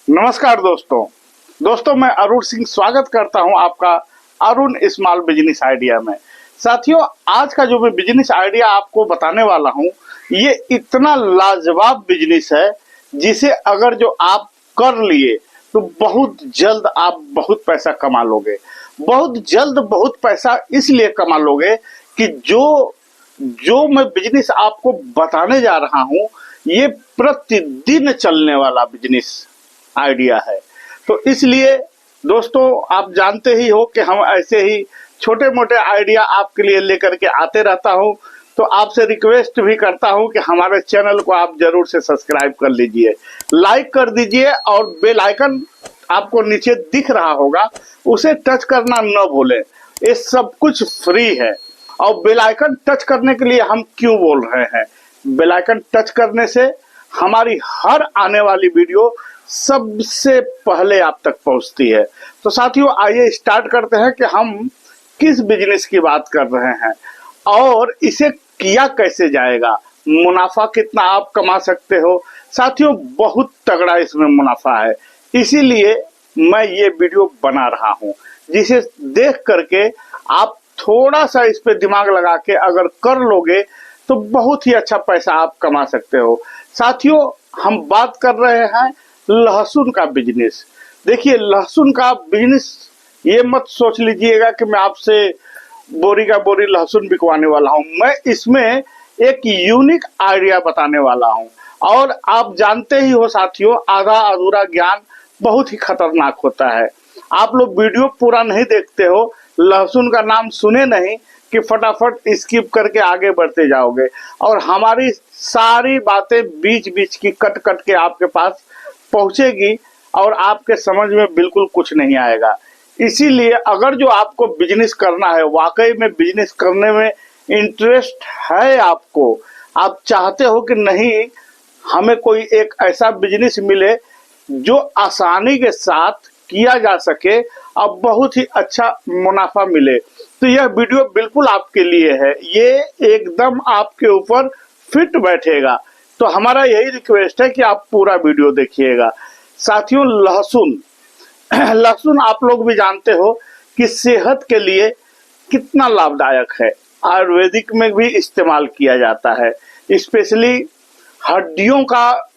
नमस्कार दोस्तों मैं अरुण सिंह स्वागत करता हूं आपका अरुण स्मॉल बिजनेस आइडिया में। साथियों, आज का जो मैं बिजनेस आइडिया आपको बताने वाला हूं, ये इतना लाजवाब बिजनेस है जिसे अगर जो आप कर लिए तो बहुत जल्द आप बहुत पैसा कमा लोगे। बहुत जल्द बहुत पैसा इसलिए कमा लोगे कि जो मैं बिजनेस आपको बताने जा रहा हूं, ये प्रतिदिन चलने वाला बिजनेस आइडिया है। तो इसलिए दोस्तों, आप जानते ही हो कि हम ऐसे ही छोटे मोटे आइडिया आपके लिए लेकर के आते रहता हूं। तो आपसे रिक्वेस्ट भी करता हूं कि हमारे चैनल को आप जरूर से सब्सक्राइब कर लीजिए, लाइक कर दीजिए और बेल आइकन आपको नीचे दिख रहा होगा, उसे टच करना न भूलें। ये सब कुछ फ्री है। और बेल आइकन टच करने के लिए हम क्यों बोल रहे हैं? बेल आइकन टच करने से हमारी हर आने वाली वीडियो सबसे पहले आप तक पहुंचती है। तो साथियों, आइए स्टार्ट करते हैं कि हम किस बिजनेस की बात कर रहे हैं और इसे किया कैसे जाएगा, मुनाफा कितना आप कमा सकते हो। साथियों, बहुत तगड़ा इसमें मुनाफा है, इसीलिए मैं ये वीडियो बना रहा हूं, जिसे देख करके आप थोड़ा सा इस पे दिमाग लगा के अगर कर लोगे तो बहुत ही अच्छा पैसा आप कमा सकते हो। साथियों, हम बात कर रहे हैं लहसुन का बिजनेस। देखिए, लहसुन का बिजनेस, ये मत सोच लीजिएगा कि मैं आपसे बोरी का बोरी लहसुन बिकवाने वाला हूं। मैं इसमें एक यूनिक आइडिया बताने वाला हूं। और आप जानते ही हो साथियों, आधा अधूरा ज्ञान बहुत ही खतरनाक होता है। आप लोग वीडियो पूरा नहीं देखते हो, लहसुन का नाम सुने नहीं कि फटाफट स्किप करके आगे बढ़ते जाओगे और हमारी सारी बातें बीच बीच की कट कट के आपके पास पहुंचेगी और आपके समझ में बिल्कुल कुछ नहीं आएगा। इसीलिए अगर जो आपको बिजनेस करना है, वाकई में बिजनेस करने में इंटरेस्ट है आपको, आप चाहते हो कि नहीं हमें कोई एक ऐसा बिजनेस मिले जो आसानी के साथ किया जा सके और बहुत ही अच्छा मुनाफा मिले, तो यह वीडियो बिल्कुल आपके लिए है। ये एकदम आपके ऊपर फिट बैठेगा। तो हमारा यही रिक्वेस्ट है कि आप पूरा वीडियो देखिएगा। साथियों, लहसुन लहसुन आप लोग भी जानते हो कि सेहत के लिए कितना लाभदायक है। आयुर्वेदिक में भी इस्तेमाल किया जाता है। स्पेशली हड्डियों का,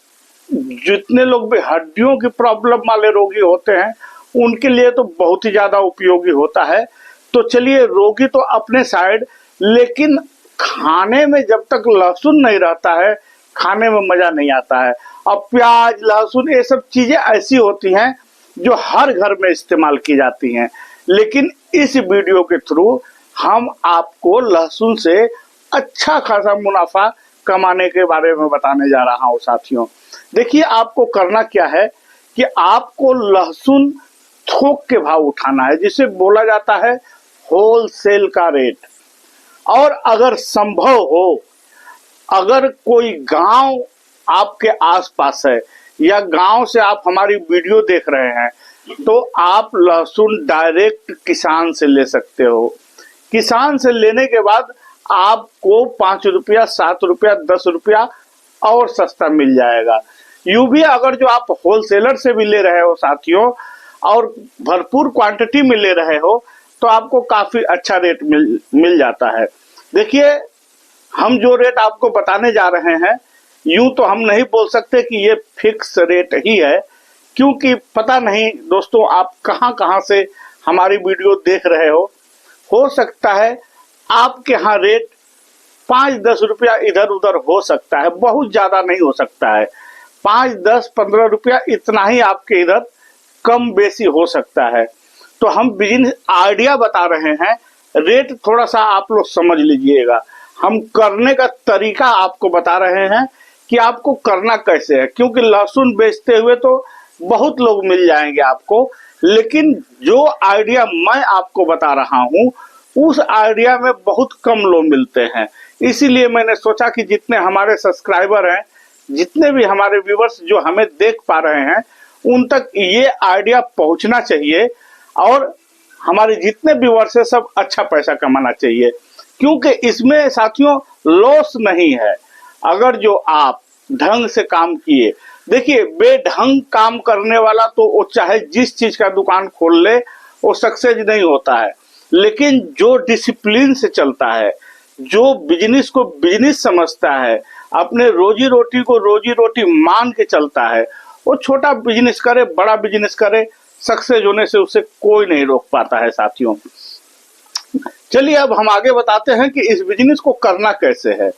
जितने लोग भी हड्डियों की प्रॉब्लम वाले रोगी होते हैं उनके लिए तो बहुत ही ज्यादा उपयोगी होता है। तो चलिए, रोगी तो अपने साइड, लेकिन खाने में जब तक लहसुन नहीं रहता है खाने में मजा नहीं आता है। अब प्याज, लहसुन, ये सब चीजें ऐसी होती हैं जो हर घर में इस्तेमाल की जाती हैं। लेकिन इस वीडियो के थ्रू हम आपको लहसुन से अच्छा खासा मुनाफा कमाने के बारे में बताने जा रहा हूं। साथियों, देखिए, आपको करना क्या है कि आपको लहसुन थोक के भाव उठाना है, जिसे बोला जाता है होलसेल का रेट। और अगर संभव हो, अगर कोई गांव आपके आसपास है या गांव से आप हमारी वीडियो देख रहे हैं, तो आप लहसुन डायरेक्ट किसान से ले सकते हो। किसान से लेने के बाद आपको 5 रुपया, 7 रुपया, 10 रुपया और सस्ता मिल जाएगा। यूं भी अगर जो आप होलसेलर से भी ले रहे हो साथियों, और भरपूर क्वांटिटी में ले रहे हो, तो आपको काफी अच्छा रेट मिल जाता है। देखिए, हम जो रेट आपको बताने जा रहे हैं, यूं तो हम नहीं बोल सकते कि ये फिक्स रेट ही है, क्योंकि पता नहीं दोस्तों आप कहां कहां से हमारी वीडियो देख रहे हो सकता है आपके यहाँ रेट 5-10 रुपया इधर उधर हो सकता है, बहुत ज्यादा नहीं हो सकता है। 5, 10, 15 रुपया इतना ही आपके इधर कम बेसी हो सकता है। तो हम बिजनेस आइडिया बता रहे हैं, रेट थोड़ा सा आप लोग समझ लीजिएगा। हम करने का तरीका आपको बता रहे हैं कि आपको करना कैसे है, क्योंकि लहसुन बेचते हुए तो बहुत लोग मिल जाएंगे आपको, लेकिन जो आइडिया मैं आपको बता रहा हूं उस आइडिया में बहुत कम लोग मिलते हैं। इसीलिए मैंने सोचा कि जितने हमारे सब्सक्राइबर हैं, जितने भी हमारे व्यूअर्स जो हमें देख पा रहे हैं, उन तक ये आइडिया पहुंचना चाहिए और हमारे जितने व्यूअर्स है सब अच्छा पैसा कमाना चाहिए, क्योंकि इसमें साथियों लॉस नहीं है। अगर जो आप ढंग से काम किए, देखिए, बेढंग काम करने वाला तो वो चाहे जिस चीज का दुकान खोल ले वो सक्सेस नहीं होता है, लेकिन जो डिसिप्लिन से चलता है, जो बिजनेस को बिजनेस समझता है, अपने रोजी रोटी को रोजी रोटी मान के चलता है, वो छोटा बिजनेस करे बड़ा बिजनेस करे, सक्सेस होने से उसे कोई नहीं रोक पाता है साथियों। चलिए अब हम आगे बताते हैं कि इस बिजनेस को करना कैसे है।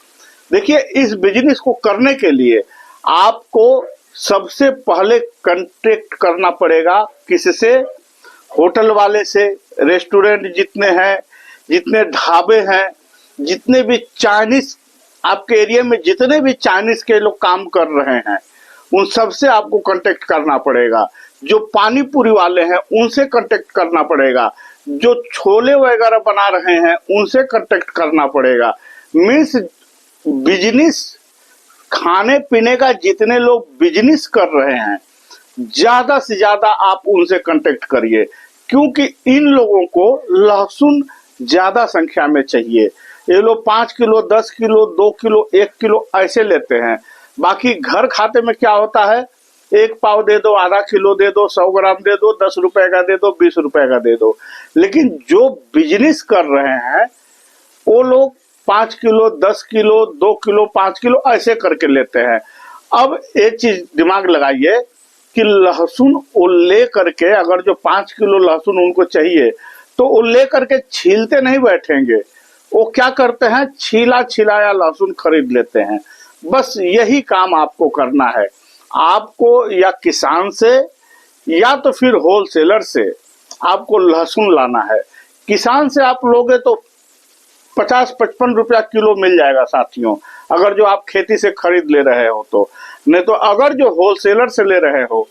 देखिए, इस बिजनेस को करने के लिए आपको सबसे पहले कांटेक्ट करना पड़ेगा किससे? होटल वाले से, रेस्टोरेंट जितने हैं, जितने ढाबे हैं, जितने भी चाइनीज आपके एरिया में जितने भी चाइनीज के लोग काम कर रहे हैं उन सबसे आपको कांटेक्ट करना पड़ेगा। जो पानी पूरी वाले हैं उनसे कांटेक्ट करना पड़ेगा, जो छोले वगैरह बना रहे हैं उनसे कांटेक्ट करना पड़ेगा। मीन्स बिजनेस, खाने पीने का जितने लोग बिजनेस कर रहे हैं ज्यादा से ज्यादा आप उनसे कांटेक्ट करिए, क्योंकि इन लोगों को लहसुन ज्यादा संख्या में चाहिए। ये लोग 5 किलो 10 किलो 2 किलो 1 किलो ऐसे लेते हैं। बाकी घर खाते में क्या होता है, एक पाव दे दो, आधा किलो दे दो, 100 ग्राम दे दो, 10 रुपए का दे दो, 20 रुपए का दे दो। लेकिन जो बिजनेस कर रहे हैं वो लोग 5 किलो 10 किलो 2 किलो 5 किलो ऐसे करके लेते हैं। अब एक चीज दिमाग लगाइए कि लहसुन वो ले करके, अगर जो 5 किलो लहसुन उनको चाहिए तो वो ले करके छीलते नहीं बैठेंगे, वो क्या करते हैं, छीला छिलाया लहसुन खरीद लेते हैं। बस यही काम आपको करना है। आपको या किसान से या तो फिर होलसेलर से आपको लहसुन लाना है। किसान से आप लोगे तो 50-55 रुपया किलो मिल जाएगा साथियों, अगर जो आप खेती से खरीद ले रहे हो तो। नहीं तो अगर जो होलसेलर से ले रहे हो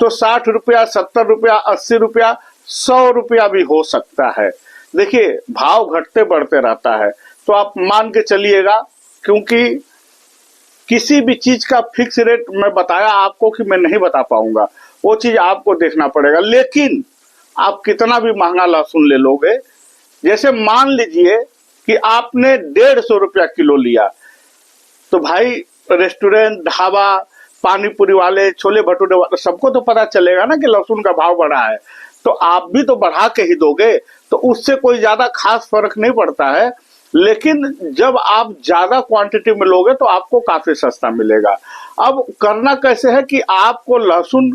तो 60 रुपया 70 रुपया 80 रुपया 100 रुपया भी हो सकता है। देखिए, भाव घटते बढ़ते रहता है, तो आप मान के चलिएगा, क्योंकि किसी भी चीज का फिक्स रेट मैं बताया आपको कि मैं नहीं बता पाऊंगा, वो चीज आपको देखना पड़ेगा। लेकिन आप कितना भी महंगा लहसुन ले लोगे, जैसे मान लीजिए कि आपने 150 रुपया किलो लिया, तो भाई रेस्टोरेंट, ढाबा, पानी पूरी वाले, छोले भटूरे वाले सबको तो पता चलेगा ना कि लहसुन का भाव बढ़ा है, तो आप भी तो बढ़ा के ही दोगे, तो उससे कोई ज्यादा खास फर्क नहीं पड़ता है। लेकिन जब आप ज्यादा क्वांटिटी में लोगे तो आपको काफी सस्ता मिलेगा। अब करना कैसे है कि आपको लहसुन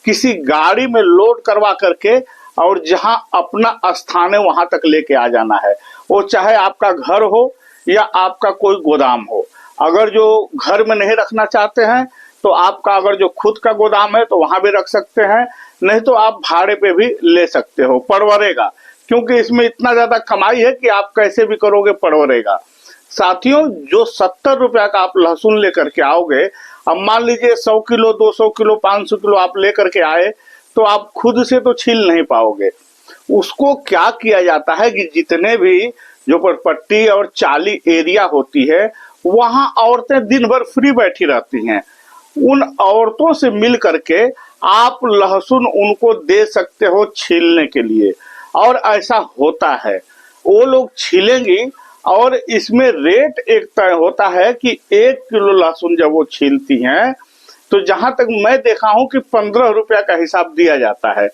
किसी गाड़ी में लोड करवा करके और जहां अपना स्थान है वहां तक लेके आ जाना है। वो चाहे आपका घर हो या आपका कोई गोदाम हो। अगर जो घर में नहीं रखना चाहते हैं तो आपका अगर जो खुद का गोदाम है तो वहां भी रख सकते हैं, नहीं तो आप भाड़े पे भी ले सकते हो, पड़वरेगा। क्योंकि इसमें इतना ज्यादा कमाई है कि आप कैसे भी करोगे पड़वरेगा। साथियों, जो 70 रुपया का आप लहसुन लेकर के आओगे, अब मान लीजिए 100 किलो 200 किलो 500 किलो आप लेकर के आए, तो आप खुद से तो छील नहीं पाओगे। उसको क्या किया जाता है कि जितने भी जो पट्टी और चाली एरिया होती है वहां औरतें दिन भर फ्री बैठी रहती हैं, उन औरतों से मिल करके आप लहसुन उनको दे सकते हो छीलने के लिए। और ऐसा होता है, वो लोग छीलेंगी और इसमें रेट एक तय होता है कि 1 किलो लहसुन जब वो छीलती हैं तो जहां तक मैं देखा हूं कि 15 रुपया का हिसाब दिया जाता है।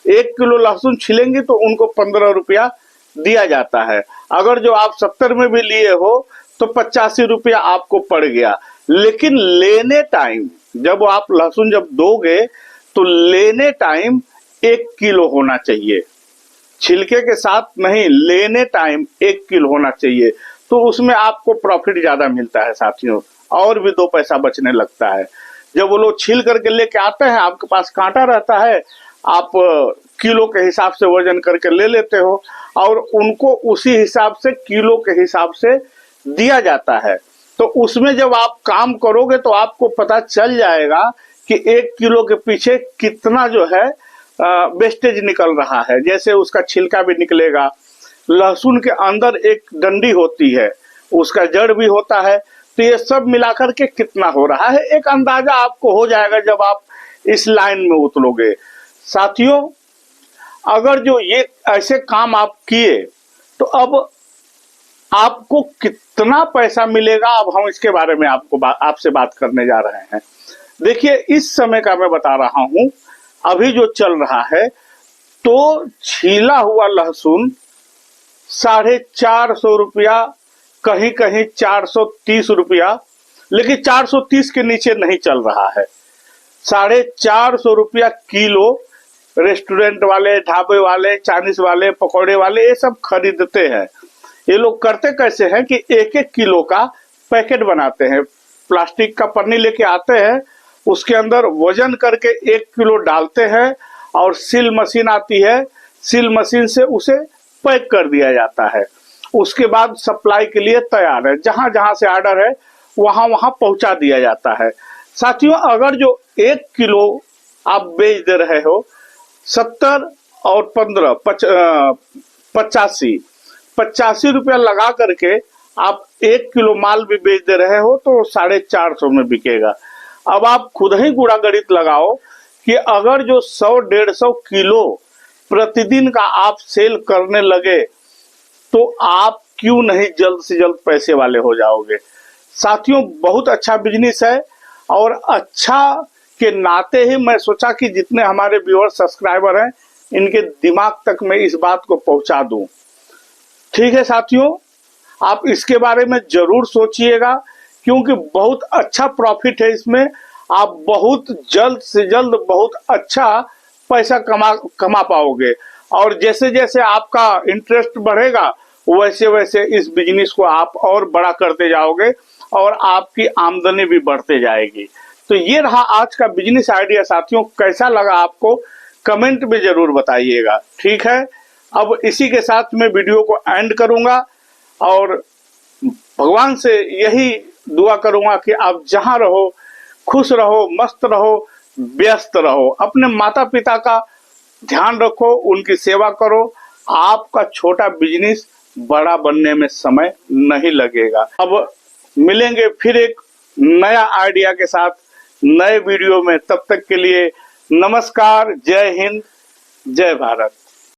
1 किलो लहसुन छीलेंगे तो उनको 15 रुपया दिया जाता है। अगर जो आप 70 में भी लिए हो तो 85 रुपया आपको पड़ गया। लेकिन लेने टाइम जब आप लहसुन जब दोगे तो लेने टाइम 1 किलो होना चाहिए, छिलके के साथ नहीं, लेने टाइम 1 किलो होना चाहिए। तो उसमें आपको प्रॉफिट ज्यादा मिलता है साथियों, और भी 2 पैसा बचने लगता है। जब वो लोग छील करके लेके आते हैं, आपके पास कांटा रहता है, आप किलो के हिसाब से वजन करके ले लेते हो और उनको उसी हिसाब से किलो के हिसाब से दिया जाता है। तो उसमें जब आप काम करोगे तो आपको पता चल जाएगा कि 1 किलो के पीछे कितना जो है वेस्टेज निकल रहा है। जैसे उसका छिलका भी निकलेगा, लहसुन के अंदर एक डंडी होती है, उसका जड़ भी होता है, तो ये सब मिलाकर के कितना हो रहा है एक अंदाजा आपको हो जाएगा जब आप इस लाइन में उतरोगे। साथियों, अगर जो ये ऐसे काम आप किए तो अब आपको कितना पैसा मिलेगा, अब हम इसके बारे में आपसे बात करने जा रहे हैं। देखिए इस समय का मैं बता रहा हूं, अभी जो चल रहा है तो छीला हुआ लहसुन 450 रुपया, कहीं कहीं 430 रुपया, लेकिन 430 के नीचे नहीं चल रहा है। 450 रुपया किलो रेस्टोरेंट वाले, ढाबे वाले, चाइनीज वाले, पकौड़े वाले ये सब खरीदते हैं। ये लोग करते कैसे हैं कि एक एक किलो का पैकेट बनाते हैं, प्लास्टिक का पन्नी लेके आते हैं, उसके अंदर वजन करके 1 किलो डालते हैं और सील मशीन आती है, सील मशीन से उसे पैक कर दिया जाता है। उसके बाद सप्लाई के लिए तैयार है, जहां जहां से ऑर्डर है वहां वहां पहुंचा दिया जाता है। साथियों, अगर जो 1 किलो आप बेच दे रहे हो 70 और 15 85 रुपया लगा करके आप 1 किलो माल भी बेच दे रहे हो तो 450 में बिकेगा। अब आप खुद ही गुणा गणित लगाओ कि अगर जो 100-150 किलो प्रतिदिन का आप सेल करने लगे तो आप क्यों नहीं जल्द से जल्द पैसे वाले हो जाओगे। साथियों, बहुत अच्छा बिजनेस है और अच्छा के नाते ही मैं सोचा कि जितने हमारे व्यूअर सब्सक्राइबर हैं इनके दिमाग तक मैं इस बात को पहुंचा दूं। ठीक है साथियों, आप इसके बारे में जरूर सोचिएगा क्योंकि बहुत अच्छा प्रॉफिट है इसमें। आप बहुत जल्द से जल्द बहुत अच्छा पैसा कमा पाओगे और जैसे जैसे आपका इंटरेस्ट बढ़ेगा वैसे वैसे इस बिजनेस को आप और बड़ा करते जाओगे और आपकी आमदनी भी बढ़ते जाएगी। तो ये रहा आज का बिजनेस आइडिया। साथियों, कैसा लगा आपको कमेंट में जरूर बताइएगा। ठीक है, अब इसी के साथ मैं वीडियो को एंड करूंगा और भगवान से यही दुआ करूंगा कि आप जहां रहो खुश रहो, मस्त रहो, व्यस्त रहो, अपने माता पिता का ध्यान रखो, उनकी सेवा करो। आपका छोटा बिजनेस बड़ा बनने में समय नहीं लगेगा। अब मिलेंगे फिर एक नया आइडिया के साथ नए वीडियो में, तब तक के लिए नमस्कार, जय हिंद, जय भारत।